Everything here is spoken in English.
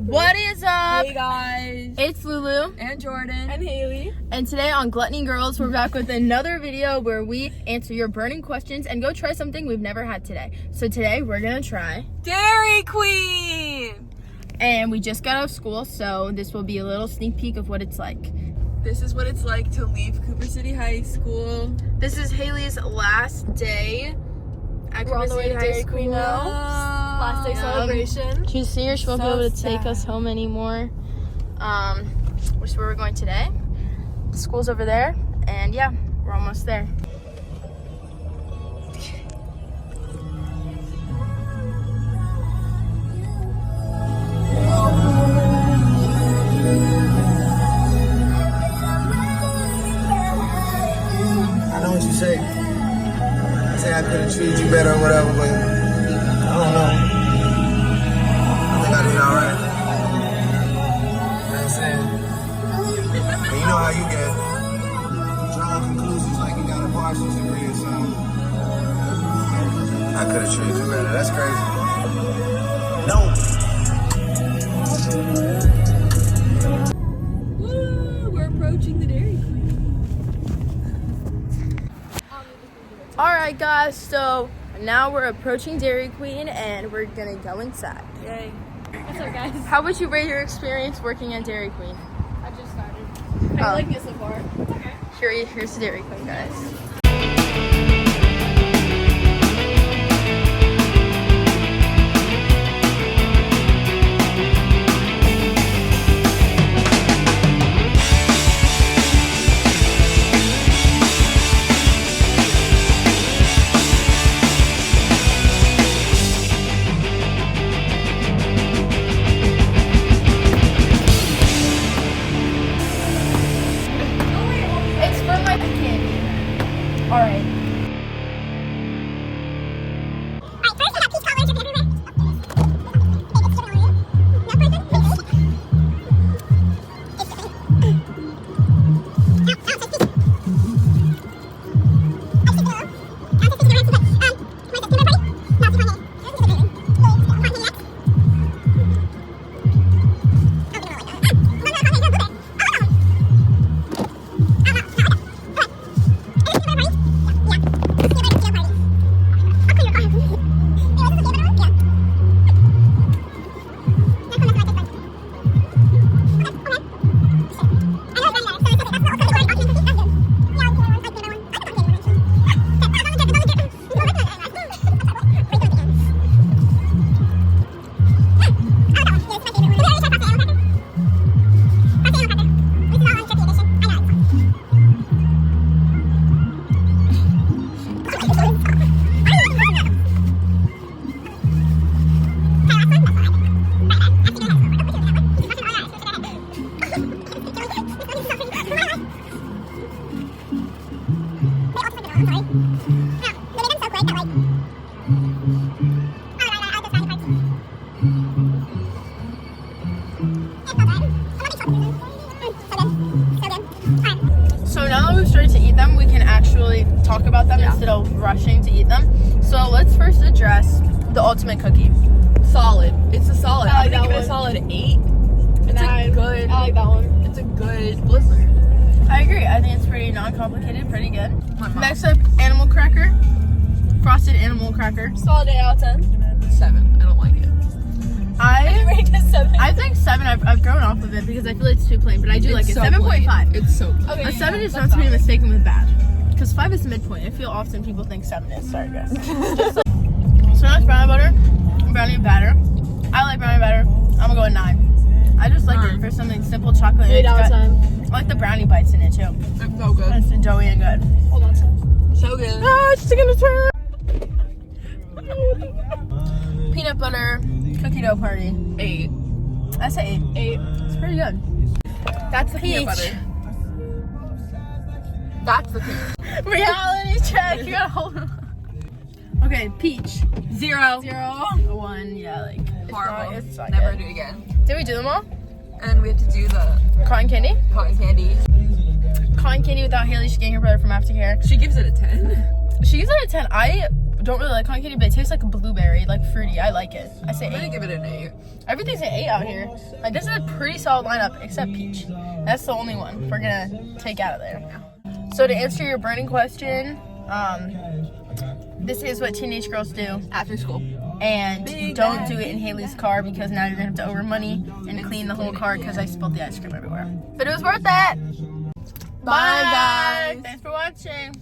What is up? Hey guys, It's Lulu and Jordan and Haley, and today on Gluttony Girls we're back with another video where we answer your burning questions and go try something we've never had today. So today we're gonna try Dairy Queen. and we just got out of school, so this will be a little sneak peek of what it's like. This is what it's like to leave Cooper City High School. This is Haley's last day at we're on the way to Dairy Queen now. Last day Yeah. celebration. She's here, she won't be So able to take sad. us home anymore. Which is where we're going today. The school's over there, and yeah, we're almost there. I know what you say. I say I could have treated you better or whatever, but I don't know. I think I did all right. You know what I'm saying? And you know how you get. Drawing conclusions like you got a bachelor's degree or something. I could have treated you better. That's crazy. No. Woo, we're approaching the Dairy Queen. Alright guys, so now we're approaching Dairy Queen and we're gonna go inside. Yay. What's up, guys? How would you rate your experience working at Dairy Queen? I just started. I like it so far. Okay. Here's the Dairy Queen, guys. It's for my candy. Alright. So now that we've started to eat them, we can actually talk about them instead of rushing to eat them. So let's first address the ultimate cookie. Solid. It's a solid. I like I'm gonna that give it a one. solid 8. It's a good. I like that one. It's a good blizzard. I agree. I think it's pretty non-complicated, pretty good. My mom. Next up, animal cracker. Frosted animal cracker. Solid 8 out of 10. 7. I don't like it. I Rate it 7. think 7. I've grown off of it because I feel like it's too plain, but I do like it. so 7.5. plain. It's so plain. Okay, A 7 is that's not to be valid. mistaken with bad. Because 5 is the midpoint. I feel often people think 7 is. Sorry, guys. So that's brownie butter, brownie batter. I like brownie batter. I'm gonna go with 9. I just like it for something simple, chocolate. 8 out of 10. I like the brownie bites in it too. It's so good. It's doughy and good. Hold on, son. So good. Ah, it's gonna turn. Peanut butter cookie dough party. 8. I say 8. 8. It's pretty good. That's the Peach. peanut butter. That's the peach. Reality check. You gotta hold on. Okay, peach. 0. 1. Yeah, like Horrible. It's not Never good. do it again. Did we do them all? And we have to do the Cotton candy. cotton candy. Cotton candy without Haley. She's getting her brother from aftercare. She gives it a 10. She gives it a 10. I don't really like cotton candy, but it tastes like a blueberry, like fruity. I like it. I say I'm gonna 8. give it an 8. Everything's an 8 out here. Like, this is a pretty solid lineup, except peach. That's the only one we're gonna take out of there. So to answer your burning question, this is what teenage girls do After school. and Big don't bag. do it in Haley's car because now you're gonna have to over money and clean the whole car because I spilled the ice cream everywhere. But it was worth it. Bye, guys. Thanks for watching.